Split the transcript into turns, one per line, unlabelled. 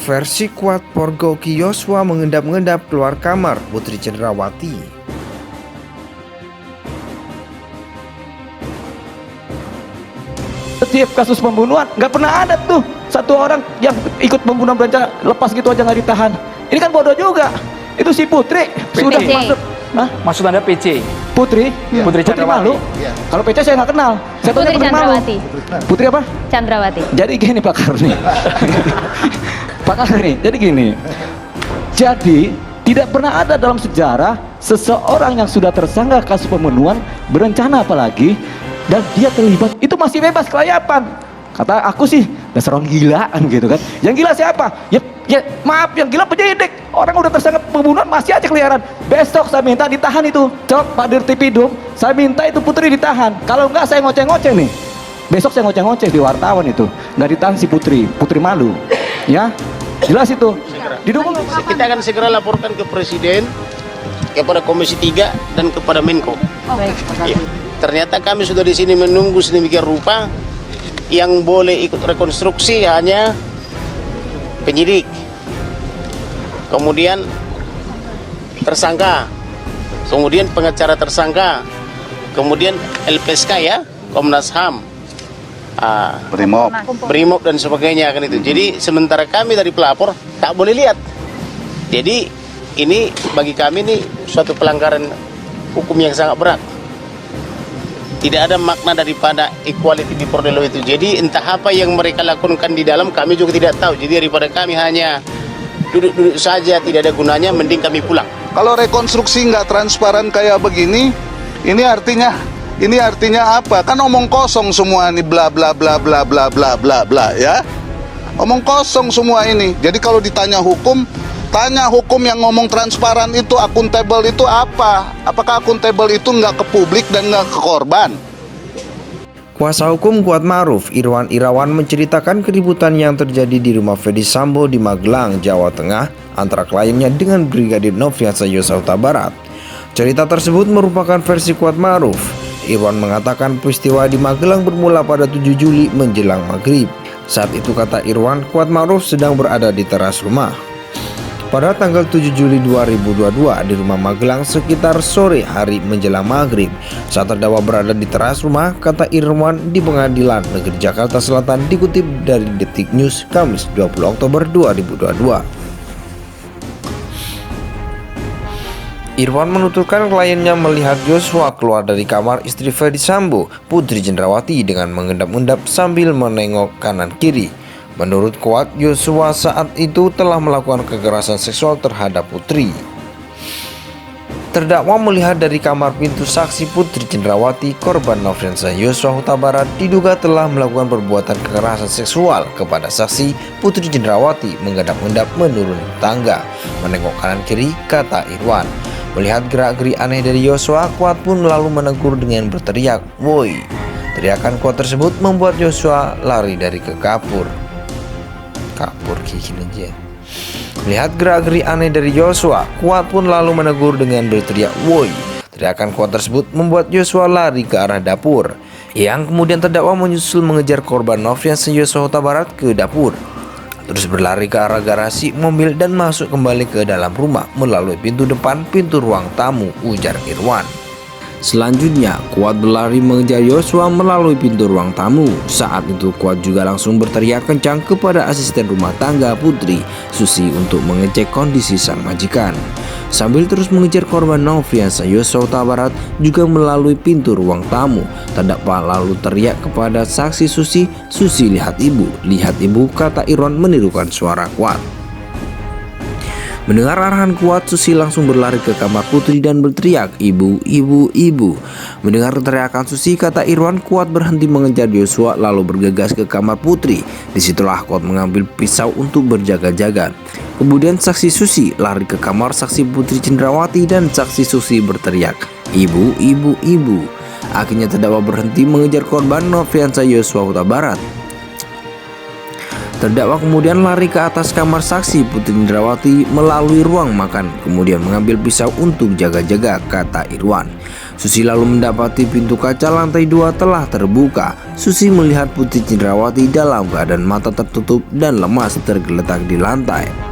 Versi kuat Porgoki Yosua mengendap-endap keluar kamar Putri Cendrawati.
Setiap kasus pembunuhan nggak pernah ada tuh satu orang yang ikut pembunuhan berencana lepas gitu aja nggak ditahan. Ini kan bodoh juga. Itu si Putri sudah masuk. Hah?
Maksud Anda PC?
Putri?
Ya. Putri Chandrawati.
Malu. Ya. Kalau PC saya nggak kenal. Saya
Putri Chandrawati.
Putri apa?
Chandrawati.
Jadi gini Pak Karni. Pak Karni, jadi gini. Jadi tidak pernah ada dalam sejarah seseorang yang sudah tersangka kasus pembunuhan berencana apalagi dan dia terlibat itu masih bebas kelayapan. Kata aku sih dasar orang gilaan gitu kan. Yang gila siapa? Ya maaf, yang gila penyidik. Orang udah tersangka pembunuhan masih aja keliaran. Besok saya minta ditahan itu. Cok Pak Dirtipidum, saya minta itu Putri ditahan. Kalau enggak saya ngoceh-ngoceh nih. Besok saya ngoceh-ngoceh di wartawan itu. Nggak ditahan si Putri. Putri malu. Ya, jelas itu. Didukung.
Kita akan segera laporkan ke Presiden, kepada Komisi 3 dan kepada Menko. Ya. Ternyata kami sudah di sini menunggu sedemikian rupa. Yang boleh ikut rekonstruksi hanya penyidik, kemudian tersangka, kemudian pengacara tersangka, kemudian LPSK ya, Komnas HAM, Brimob dan sebagainya kan itu. Jadi sementara kami dari pelapor tak boleh lihat. Jadi ini bagi kami ini suatu pelanggaran hukum yang sangat berat. Tidak ada makna daripada equality before the law itu. Jadi entah apa yang mereka lakukan di dalam kami juga tidak tahu. Jadi daripada kami hanya duduk-duduk saja tidak ada gunanya, mending kami pulang.
Kalau rekonstruksi nggak transparan kayak begini, ini artinya apa? Kan omong kosong semua ini, bla bla bla bla bla bla bla bla ya. Omong kosong semua ini. Jadi kalau ditanya hukum, tanya hukum yang ngomong transparan itu, akuntabel itu apa? Apakah akuntabel itu nggak ke publik dan nggak ke korban?
Kuasa hukum Kuat Ma'ruf, Irwan Irawan, menceritakan keributan yang terjadi di rumah Ferdy Sambo di Magelang, Jawa Tengah antara kliennya dengan Brigadir Nofriansah Yosua Huta Barat. Cerita tersebut merupakan versi Kuat Ma'ruf. Irwan mengatakan peristiwa di Magelang bermula pada 7 Juli menjelang maghrib. Saat itu, kata Irwan, Kuat Ma'ruf sedang berada di teras rumah. Pada tanggal 7 Juli 2022 di rumah Magelang sekitar sore hari menjelang maghrib, saat terdakwa berada di teras rumah, kata Irwan di Pengadilan Negeri Jakarta Selatan, dikutip dari Detik News Kamis 20 Oktober 2022. Irwan menuturkan kliennya melihat Yosua keluar dari kamar istri Ferdy Sambo, Putri Cendrawati, dengan mengendap-endap sambil menengok kanan kiri. Menurut Kuat, Yosua saat itu telah melakukan kekerasan seksual terhadap Putri. Terdakwa melihat dari kamar pintu saksi Putri Cendrawati, korban Nofriansah Yosua Huta Barat, diduga telah melakukan perbuatan kekerasan seksual kepada saksi Putri Cendrawati mengendap-endap menurun tangga, menengok kanan kiri, kata Irwan. Melihat gerak-gerik aneh dari Yosua, Kuat pun lalu menegur dengan berteriak, "Woi!" Teriakan Kuat tersebut membuat Yosua lari dari ke kapur kayak gini aja. Melihat gerak-gerik aneh dari Yosua, Kuat pun lalu menegur dengan berteriak, "Woi!" Teriakan Kuat tersebut membuat Yosua lari ke arah dapur, yang kemudian terdakwa menyusul mengejar korban Nofriansah Yosua Huta Barat ke dapur, terus berlari ke arah garasi mobil dan masuk kembali ke dalam rumah melalui pintu depan pintu ruang tamu, ujar Irwan. Selanjutnya, Kuat berlari mengejar Yosua melalui pintu ruang tamu. Saat itu, Kuat juga langsung berteriak kencang kepada asisten rumah tangga Putri, Susi, untuk mengecek kondisi sang majikan. Sambil terus mengejar korban Nofriansah Yosua Huta Barat juga melalui pintu ruang tamu, terdakwa lalu teriak kepada saksi Susi, "Susi, lihat ibu, kata Irwan menirukan suara Kuat. Mendengar arahan Kuat, Susi langsung berlari ke kamar Putri dan berteriak, "Ibu, ibu, ibu." Mendengar teriakan Susi, kata Irwan, Kuat berhenti mengejar Yosua lalu bergegas ke kamar Putri. Disitulah Kuat mengambil pisau untuk berjaga-jaga. Kemudian saksi Susi lari ke kamar saksi Putri Cendrawati dan saksi Susi berteriak, "Ibu, ibu, ibu." Akhirnya terdakwa berhenti mengejar korban Nofriansah Yosua Huta Barat. Terdakwa kemudian lari ke atas kamar saksi Putri Cendrawati melalui ruang makan, kemudian mengambil pisau untuk jaga-jaga, kata Irwan. Susi lalu mendapati pintu kaca lantai 2 telah terbuka. Susi melihat Putri Cendrawati dalam keadaan mata tertutup dan lemas tergeletak di lantai.